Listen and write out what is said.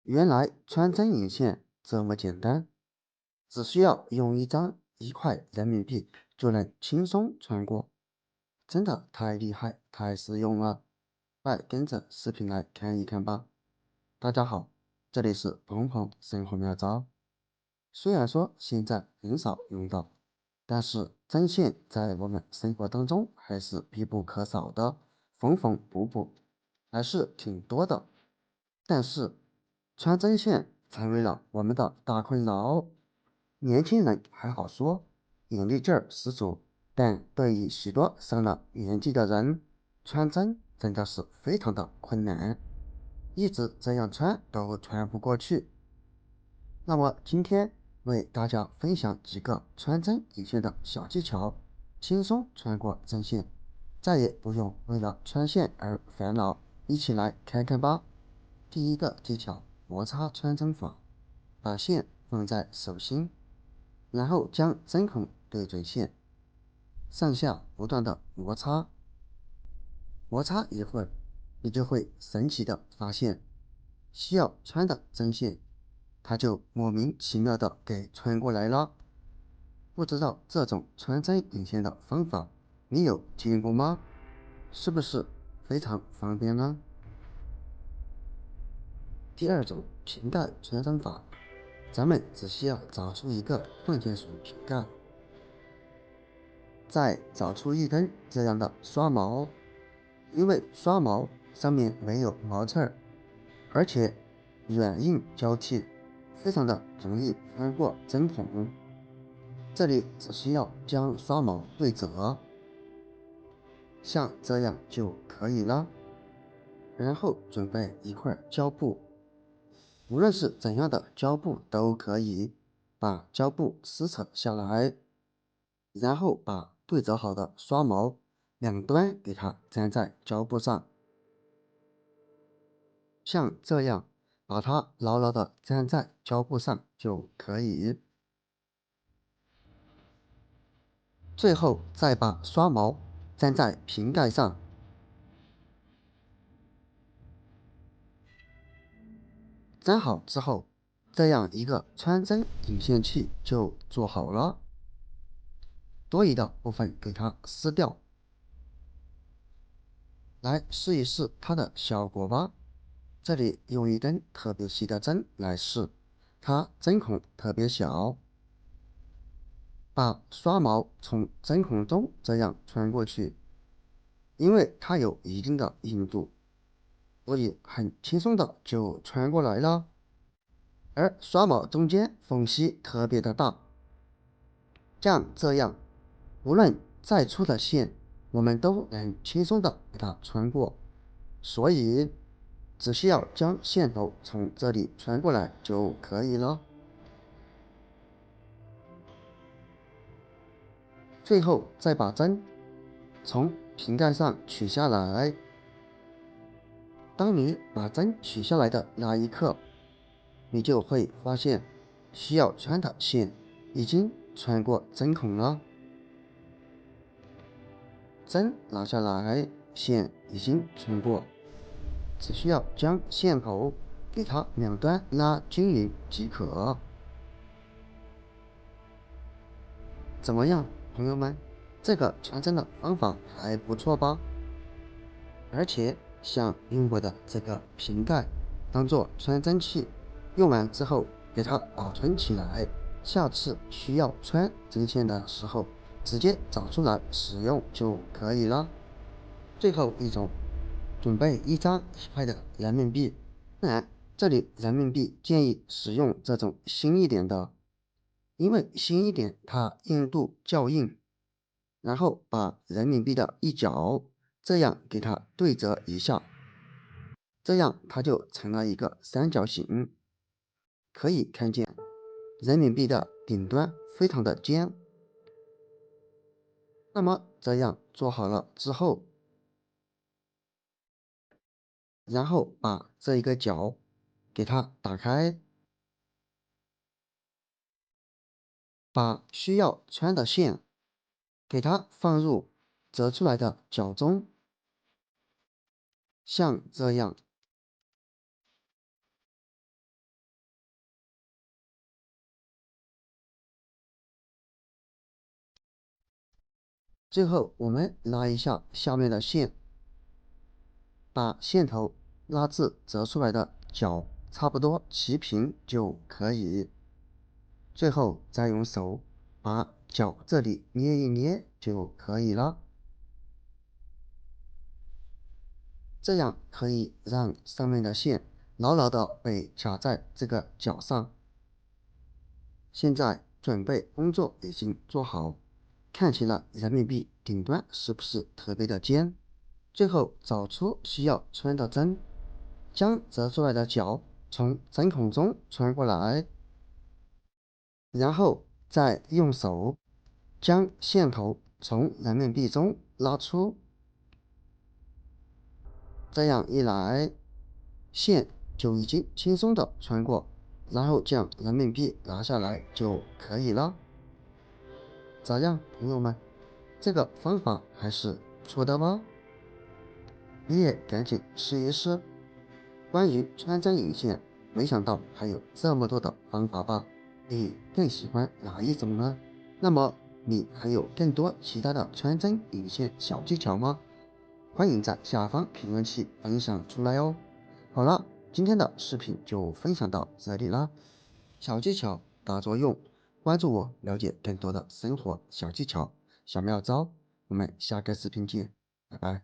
原来穿针引线这么简单，只需要用1块人民币就能轻松穿过，真的太厉害，太实用了！快跟着视频来看一看吧。大家好，这里是鹏鹏生活妙招。虽然说现在很少用到，但是针线在我们生活当中还是必不可少的，缝缝补补还是挺多的。但是穿针线成为了我们的大困扰。年轻人还好说，眼力劲儿十足，但对于许多上了年纪的人，穿针真的是非常的困难，一直这样穿都穿不过去。那么今天为大家分享几个穿针引线的小技巧，轻松穿过针线，再也不用为了穿线而烦恼。一起来看看吧。第一个技巧，摩擦穿针法。把线放在手心，然后将针孔对准线，上下不断的摩擦。摩擦一会儿，你就会神奇的发现，需要穿的针线，它就莫名其妙的给穿过来了。不知道这种穿针引线的方法，你有见过吗？是不是非常方便呢？第二种瓶盖穿针法，咱们只需要找出一个矿泉水瓶盖，再找出一根这样的刷毛，因为刷毛上面没有毛刺儿，而且软硬交替，非常的容易穿过针孔。这里只需要将刷毛对折，像这样就可以了。然后准备一块胶布，无论是怎样的胶布都可以，把胶布撕扯下来，然后把对折好的刷毛两端给它粘在胶布上，像这样把它牢牢的粘在胶布上就可以。最后再把刷毛粘在瓶盖上，粘好之后，这样一个穿针引线器就做好了。多余的部分给它撕掉，来试一试它的效果吧。这里用一根特别细的针来试，它针孔特别小，把刷毛从针孔中这样穿过去，因为它有一定的硬度，所以很轻松的就穿过来了。而刷毛中间缝隙特别的大，像这样，无论再粗的线，我们都能轻松的给它穿过。所以，只需要将线头从这里穿过来就可以了。最后再把针从瓶盖上取下来。当你把针取下来的那一刻，你就会发现需要穿的线已经穿过针孔了。针拿下来，线已经穿过，只需要将线头给它两端拉均匀即可。怎么样，朋友们？这个穿针的方法还不错吧？而且像用过的这个瓶盖当做穿针器，用完之后给它保存起来，下次需要穿针线的时候直接找出来使用就可以了。最后一种，准备1张1块的人民币，当然这里人民币建议使用这种新一点的，因为新一点它硬度较硬。然后把人民币的一角这样给它对折一下，这样它就成了一个三角形。可以看见人民币的顶端非常的尖。那么这样做好了之后，然后把这一个角给它打开，把需要穿的线给它放入折出来的角中，像这样。最后我们拉一下下面的线，把线头拉至折出来的角差不多齐平就可以。最后再用手把角这里捏一捏就可以了。这样可以让上面的线牢牢的被卡在这个角上。现在准备工作已经做好，看起来人民币顶端是不是特别的尖？最后找出需要穿的针，将折出来的角从针孔中穿过来，然后再用手将线头从人民币中拉出。这样一来，线就已经轻松的穿过，然后将人民币拿下来就可以了。咋样，朋友们？这个方法还是不错的吧？你也赶紧试一试。关于穿针引线，没想到还有这么多的方法吧？你更喜欢哪一种呢？那么你还有更多其他的穿针引线小技巧吗？欢迎在下方评论区分享出来哦。好了，今天的视频就分享到这里啦。小技巧大作用，关注我，了解更多的生活小技巧、小妙招。我们下个视频见，拜拜。